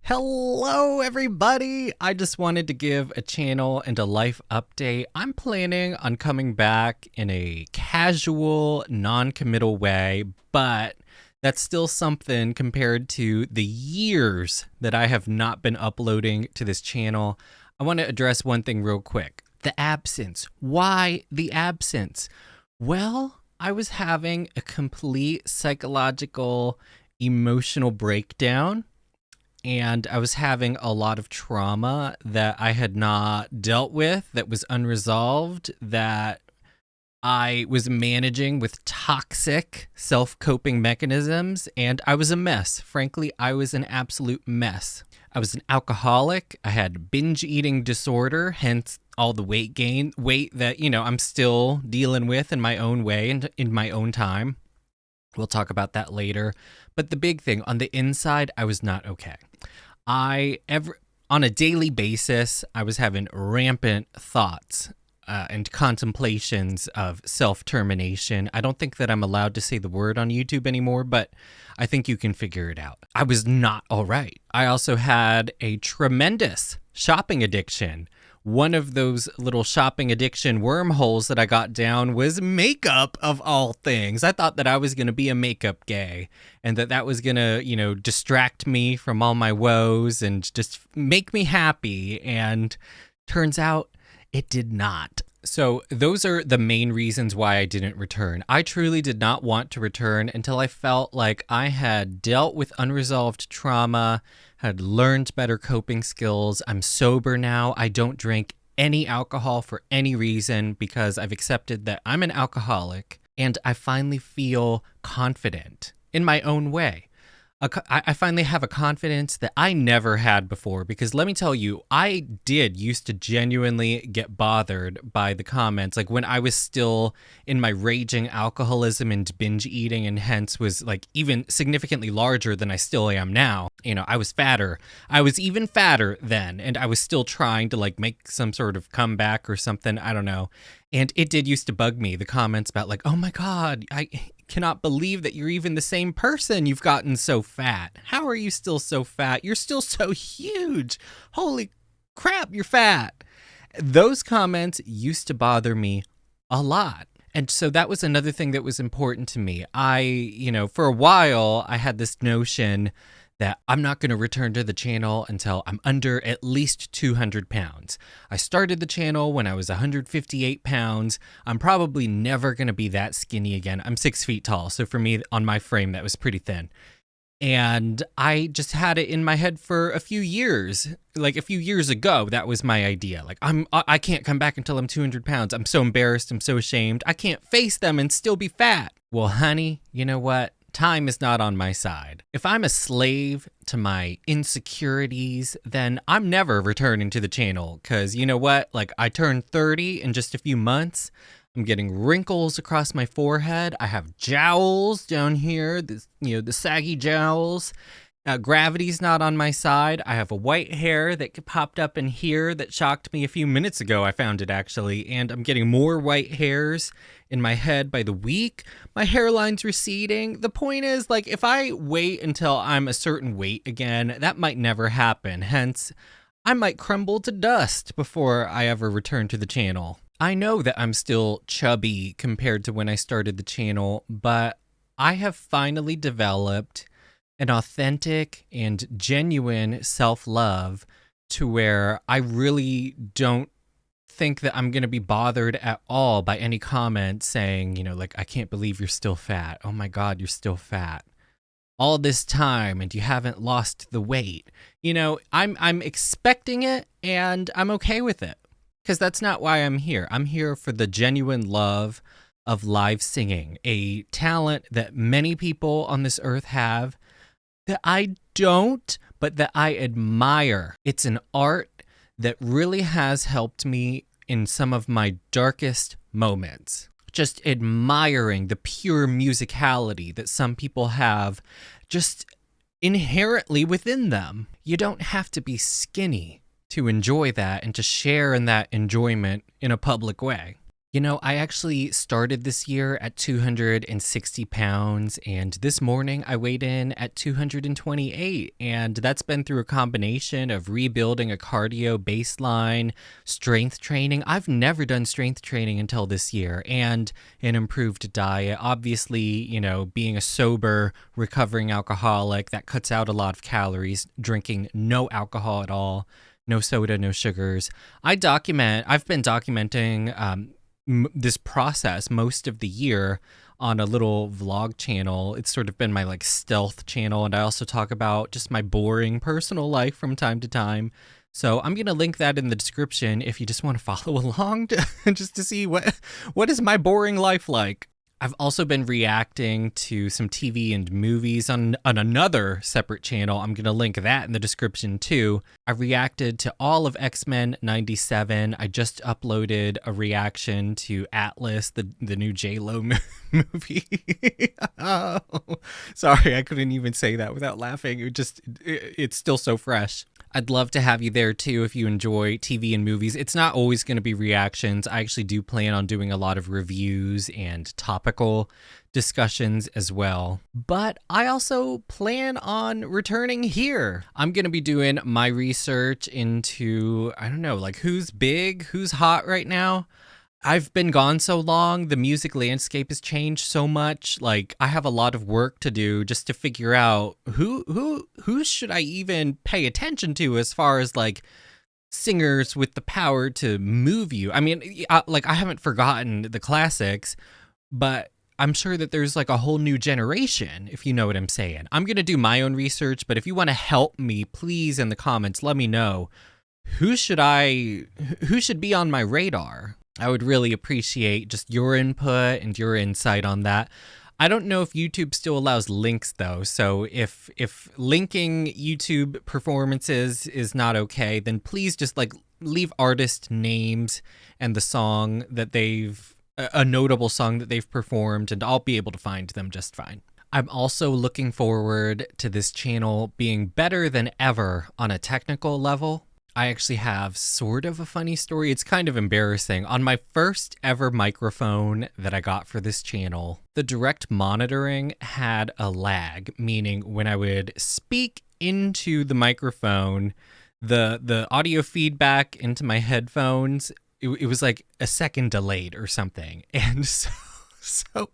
Hello, everybody! I just wanted to give a channel and a life update. I'm planning on coming back in a casual, non-committal way, but that's still something compared to the years that I have not been uploading to this channel. I want to address one thing real quick. The absence. Why the absence? Well, I was having a complete psychological, emotional breakdown. And I was having a lot of trauma that I had not dealt with, that was unresolved, that I was managing with toxic self-coping mechanisms, and I was a mess. Frankly, I was an absolute mess. I was an alcoholic. I had binge eating disorder, hence all the weight gain, weight that, I'm still dealing with in my own way and in my own time. We'll talk about that later. But the big thing, on the inside, I was not okay. On a daily basis, I was having rampant thoughts and contemplations of self-termination. I don't think that I'm allowed to say the word on YouTube anymore, but I think you can figure it out. I was not all right. I also had a tremendous shopping addiction. One of those little shopping addiction wormholes that I got down was makeup, of all things. I thought that I was going to be a makeup gay and that was going to, distract me from all my woes and just make me happy. And turns out it did not. So those are the main reasons why I didn't return. I truly did not want to return until I felt like I had dealt with unresolved trauma, had learned better coping skills. I'm sober now. I don't drink any alcohol for any reason because I've accepted that I'm an alcoholic, and I finally feel confident in my own way. I finally have a confidence that I never had before, because let me tell you, I did used to genuinely get bothered by the comments, like when I was still in my raging alcoholism and binge eating, and hence was like even significantly larger than I still am now. I was fatter. I was even fatter then, and I was still trying to like make some sort of comeback or something. I don't know. And it did used to bug me, the comments about like, oh my God, I cannot believe that you're even the same person. You've gotten so fat. How are you still so fat? You're still so huge. Holy crap, you're fat. Those comments used to bother me a lot. And so that was another thing that was important to me. For a while, I had this notion that I'm not going to return to the channel until I'm under at least 200 pounds. I started the channel when I was 158 pounds. I'm probably never going to be that skinny again. I'm 6 feet tall, so for me, on my frame, that was pretty thin. And I just had it in my head for a few years. Like a few years ago, that was my idea. Like, I can't come back until I'm 200 pounds. I'm so embarrassed. I'm so ashamed. I can't face them and still be fat. Well, honey, you know what? Time is not on my side. If I'm a slave to my insecurities, then I'm never returning to the channel, because you know what? Like, I turned 30 in just a few months. I'm getting wrinkles across my forehead. I have jowls down here, the saggy jowls. Gravity's not on my side. I have a white hair that popped up in here that shocked me a few minutes ago. I found it actually, and I'm getting more white hairs in my head by the week. My hairline's receding. The point is, like, if I wait until I'm a certain weight again, that might never happen. Hence, I might crumble to dust before I ever return to the channel. I know that I'm still chubby compared to when I started the channel, but I have finally developed an authentic and genuine self-love to where I really don't think that I'm going to be bothered at all by any comment saying, like, I can't believe you're still fat. Oh my God, you're still fat. All this time and you haven't lost the weight. I'm expecting it, and I'm okay with it, because that's not why I'm here. I'm here for the genuine love of live singing, a talent that many people on this earth have that I don't, but that I admire. It's an art that really has helped me in some of my darkest moments. Just admiring the pure musicality that some people have just inherently within them. You don't have to be skinny to enjoy that and to share in that enjoyment in a public way. I actually started this year at 260 pounds, and this morning I weighed in at 228. And that's been through a combination of rebuilding a cardio baseline, strength training. I've never done strength training until this year, and an improved diet. Obviously, being a sober, recovering alcoholic, that cuts out a lot of calories, drinking no alcohol at all. No soda, no sugars. I've been documenting this process most of the year on a little vlog channel. It's sort of been my stealth channel, and I also talk about just my boring personal life from time to time. So I'm going to link that in the description if you just want to follow along just to see what is my boring life like. I've also been reacting to some TV and movies on another separate channel. I'm going to link that in the description too. I reacted to all of X-Men 97. I just uploaded a reaction to Atlas, the new J-Lo movie. Oh, sorry, I couldn't even say that without laughing. It's still so fresh. I'd love to have you there too if you enjoy TV and movies. It's not always going to be reactions. I actually do plan on doing a lot of reviews and topical discussions as well. But I also plan on returning here. I'm going to be doing my research into, I don't know, who's big, who's hot right now. I've been gone so long, the music landscape has changed so much. I have a lot of work to do just to figure out who should I even pay attention to as far as singers with the power to move you. I mean, I haven't forgotten the classics, but I'm sure that there's a whole new generation, if you know what I'm saying. I'm going to do my own research, but if you want to help me, please in the comments, let me know who should be on my radar. I would really appreciate just your input and your insight on that. I don't know if YouTube still allows links though, so if linking YouTube performances is not okay, then please just leave artist names and the song that a notable song that they've performed, and I'll be able to find them just fine. I'm also looking forward to this channel being better than ever on a technical level. I actually have sort of a funny story. It's kind of embarrassing. On my first ever microphone that I got for this channel, the direct monitoring had a lag, meaning when I would speak into the microphone, the audio feedback into my headphones, it was a second delayed or something. And so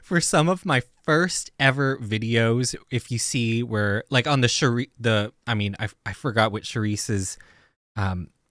for some of my first ever videos, if you see where on the I forgot what Sharice's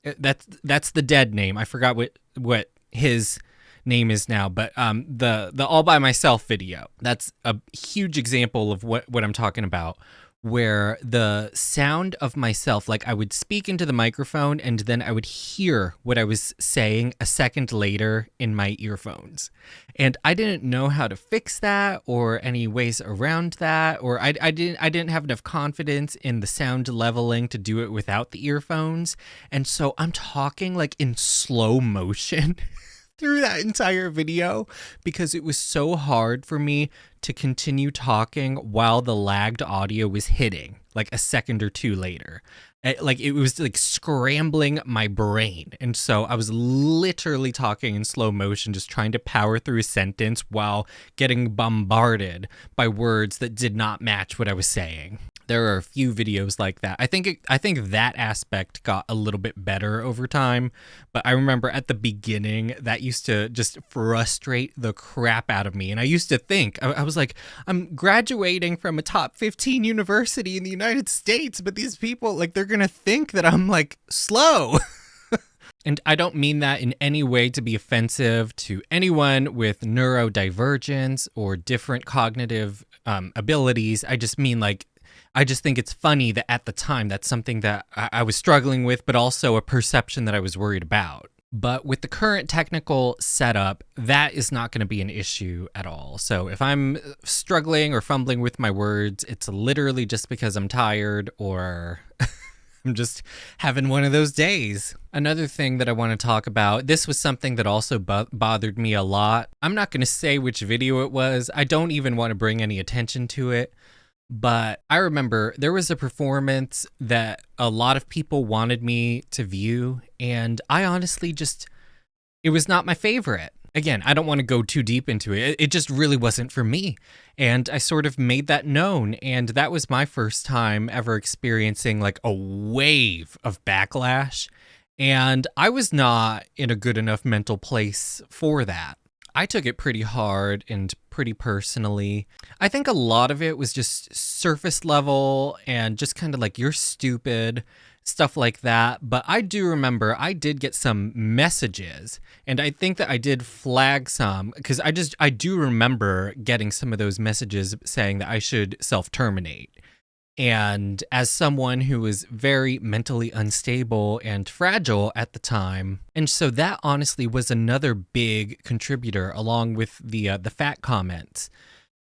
that's the dead name. I forgot what his name is now, but the all by myself video. That's a huge example of what I'm talking about, where the sound of myself, I would speak into the microphone and then I would hear what I was saying a second later in my earphones. And I didn't know how to fix that or any ways around that, or I didn't have enough confidence in the sound leveling to do it without the earphones. And so I'm talking in slow motion through that entire video because it was so hard for me to continue talking while the lagged audio was hitting a second or two later. It was scrambling my brain. And so I was literally talking in slow motion, just trying to power through a sentence while getting bombarded by words that did not match what I was saying. There are a few videos like that. I think that aspect got a little bit better over time, but I remember at the beginning that used to just frustrate the crap out of me. And I used to think, I was like, I'm graduating from a top 15 university in the United States, but these people, they're gonna think that I'm slow. And I don't mean that in any way to be offensive to anyone with neurodivergence or different cognitive abilities. I just mean I just think it's funny that at the time that's something that I was struggling with, but also a perception that I was worried about. But with the current technical setup, that is not going to be an issue at all. So if I'm struggling or fumbling with my words, it's literally just because I'm tired or I'm just having one of those days. Another thing that I want to talk about, this was something that also bothered me a lot. I'm not going to say which video it was. I don't even want to bring any attention to it. But I remember there was a performance that a lot of people wanted me to view, and I honestly it was not my favorite. Again, I don't want to go too deep into it. It just really wasn't for me. And I sort of made that known. And that was my first time ever experiencing like a wave of backlash. And I was not in a good enough mental place for that. I took it pretty hard and pretty personally. I think a lot of it was just surface level and just kind of like, you're stupid, stuff like that. But I do remember I did get some messages, and I think that I did flag some because I do remember getting some of those messages saying that I should self-terminate. And as someone who was very mentally unstable and fragile at the time, and so that honestly was another big contributor, along with the fat comments.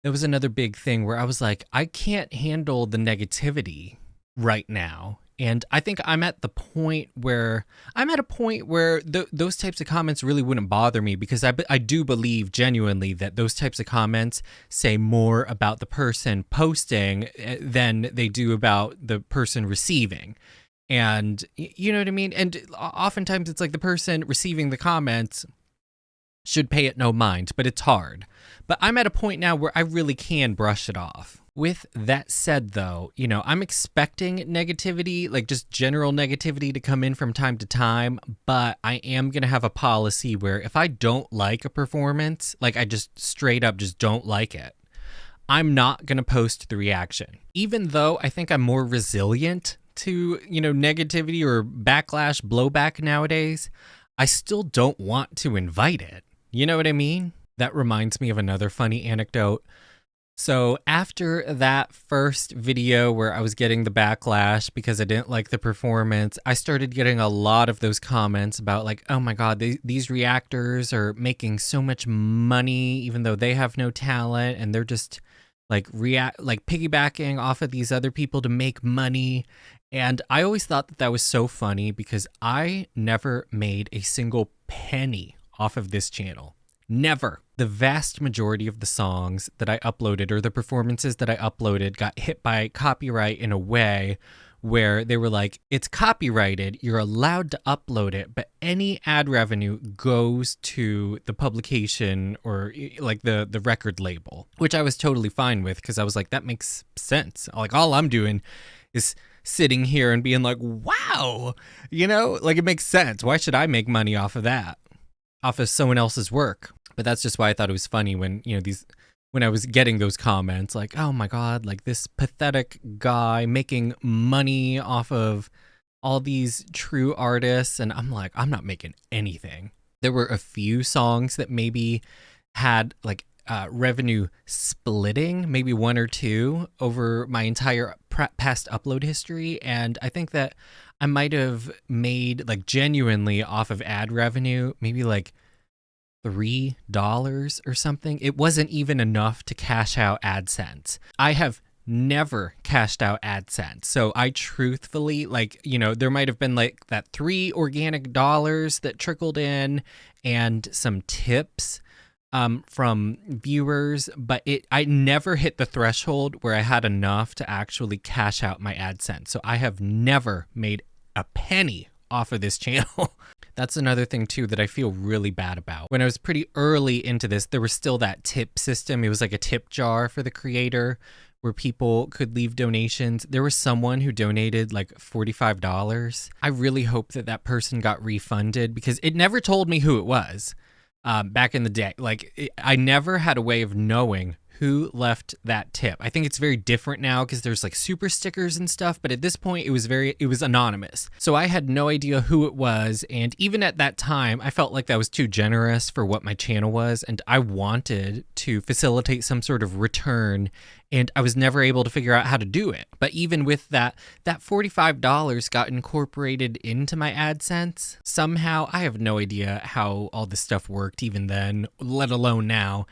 That was another big thing where I was like, I can't handle the negativity right now. And I think I'm at a point where those types of comments really wouldn't bother me, because I do believe genuinely that those types of comments say more about the person posting than they do about the person receiving. And you know what I mean? And oftentimes it's like the person receiving the comments should pay it no mind, but it's hard. But I'm at a point now where I really can brush it off. With that said, though, I'm expecting negativity, like just general negativity, to come in from time to time, but I am going to have a policy where if I don't like a performance, like I just straight up just don't like it, I'm not going to post the reaction. Even though I think I'm more resilient to, negativity or backlash, blowback nowadays, I still don't want to invite it. You know what I mean? That reminds me of another funny anecdote. So after that first video where I was getting the backlash because I didn't like the performance, I started getting a lot of those comments about like, oh my God, these reactors are making so much money even though they have no talent, and they're just like piggybacking off of these other people to make money. And I always thought that was so funny because I never made a single penny off of this channel. Never. The vast majority of the songs that I uploaded, or the performances that I uploaded, got hit by copyright in a way where they were like, it's copyrighted, you're allowed to upload it, but any ad revenue goes to the publication or like the record label, which I was totally fine with because I was like, that makes sense. Like all I'm doing is sitting here and being like, wow, like it makes sense. Why should I make money off of that? Off of someone else's work? But that's just why I thought it was funny when, when I was getting those comments like, oh my God, like this pathetic guy making money off of all these true artists. And I'm like, I'm not making anything. There were a few songs that maybe had like revenue splitting, maybe one or two over my entire past upload history. And I think that I might have made like genuinely off of ad revenue, maybe like $3 or something. It wasn't even enough to cash out AdSense. I have never cashed out AdSense. So I truthfully, there might have been like that $3 organic that trickled in and some tips from viewers, but I never hit the threshold where I had enough to actually cash out my AdSense. So I have never made a penny off of this channel. That's another thing too that I feel really bad about. When I was pretty early into this, there was still that tip system. It was like a tip jar for the creator where people could leave donations. There was someone who donated like $45. I really hope that person got refunded because it never told me who it was back in the day. I never had a way of knowing who left that tip. I think it's very different now because there's like super stickers and stuff, but at this point it was anonymous. So I had no idea who it was, and even at that time I felt like that was too generous for what my channel was, and I wanted to facilitate some sort of return, and I was never able to figure out how to do it. But even with that $45 got incorporated into my AdSense somehow. I have no idea how all this stuff worked even then, let alone now,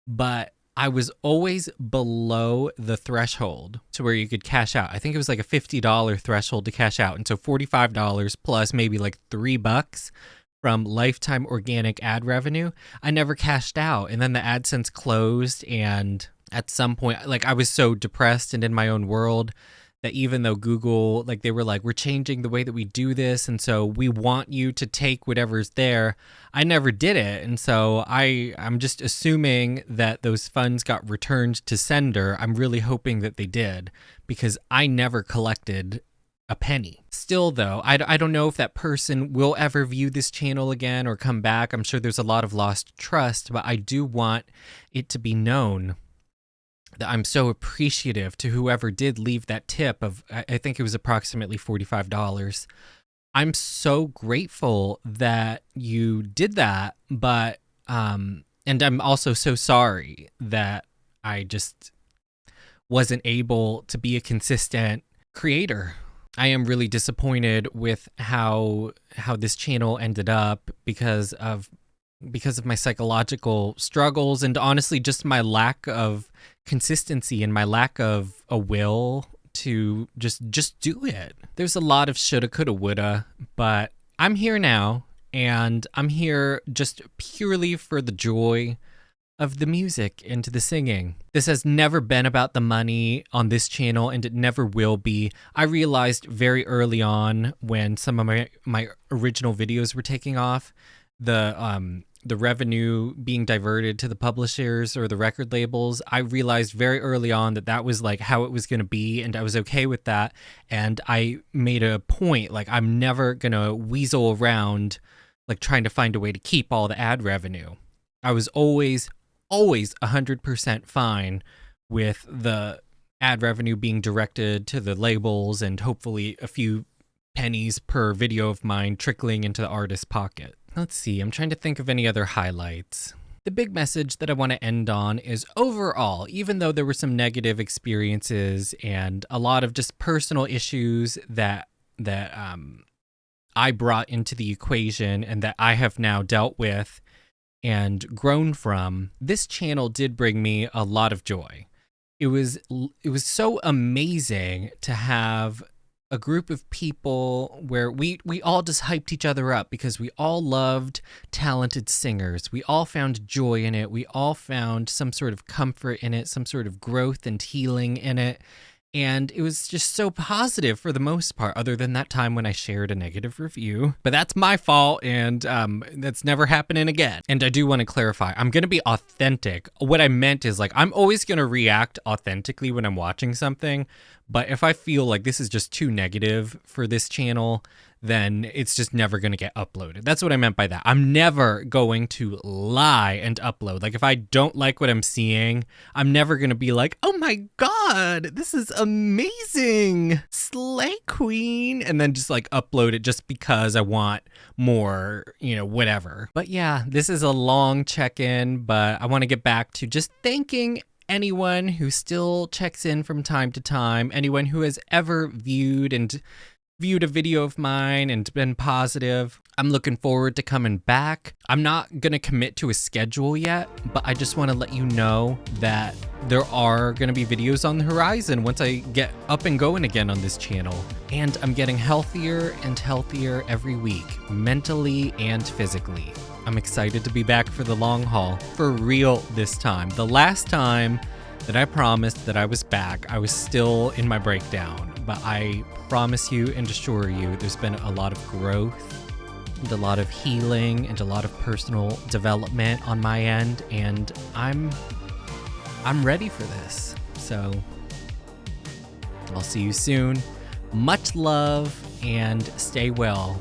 but I was always below the threshold to where you could cash out. I think it was like a $50 threshold to cash out. And so $45 plus maybe like $3 from lifetime organic ad revenue, I never cashed out. And then the AdSense closed. And at some point, like I was so depressed and in my own world that even though Google, like they were like, we're changing the way that we do this, and so we want you to take whatever's there, I never did it. And so I'm just assuming that those funds got returned to sender. I'm really hoping that they did, because I never collected a penny. Still though, I don't know if that person will ever view this channel again or come back. I'm sure there's a lot of lost trust, but I do want it to be known that I'm so appreciative to whoever did leave that tip of, I think it was approximately $45. I'm so grateful that you did that, but, and I'm also so sorry that I just wasn't able to be a consistent creator. I am really disappointed with how this channel ended up because of my psychological struggles, and honestly just my lack of consistency and my lack of a will to just do it. There's a lot of shoulda, coulda, woulda, but I'm here now, and I'm here just purely for the joy of the music and the singing. This has never been about the money on this channel, and it never will be. I realized very early on when some of my original videos were taking off, the revenue being diverted to the publishers or the record labels, I realized very early on that was like how it was going to be, and I was okay with that. And I made a point, like, I'm never going to weasel around like trying to find a way to keep all the ad revenue. I was always 100% fine with the ad revenue being directed to the labels, and hopefully a few pennies per video of mine trickling into the artist's pocket. Let's see, I'm trying to think of any other highlights. The big message that I want to end on is, overall, even though there were some negative experiences and a lot of just personal issues that I brought into the equation and that I have now dealt with and grown from, this channel did bring me a lot of joy. It was so amazing to have a group of people where we all just hyped each other up because we all loved talented singers. We all found joy in it. We all found some sort of comfort in it, some sort of growth and healing in it. And it was just so positive for the most part, other than that time when I shared a negative review. But that's my fault, and that's never happening again. And I do want to clarify, I'm going to be authentic. What I meant is, like, I'm always going to react authentically when I'm watching something. But if I feel like this is just too negative for this channel, then it's just never going to get uploaded. That's what I meant by that. I'm never going to lie and upload. Like, if I don't like what I'm seeing, I'm never going to be like, oh my God, this is amazing, slay queen, and then just like upload it just because I want more, whatever. But yeah, this is a long check-in, but I want to get back to just thanking anyone who still checks in from time to time, anyone who has ever viewed a video of mine and been positive. I'm looking forward to coming back. I'm not going to commit to a schedule yet, but I just want to let you know that there are going to be videos on the horizon once I get up and going again on this channel. And I'm getting healthier and healthier every week, mentally and physically. I'm excited to be back for the long haul, for real this time. The last time that I promised that I was back, I was still in my breakdown, but I promise you and assure you there's been a lot of growth and a lot of healing and a lot of personal development on my end, and I'm ready for this. So I'll see you soon. Much love and stay well.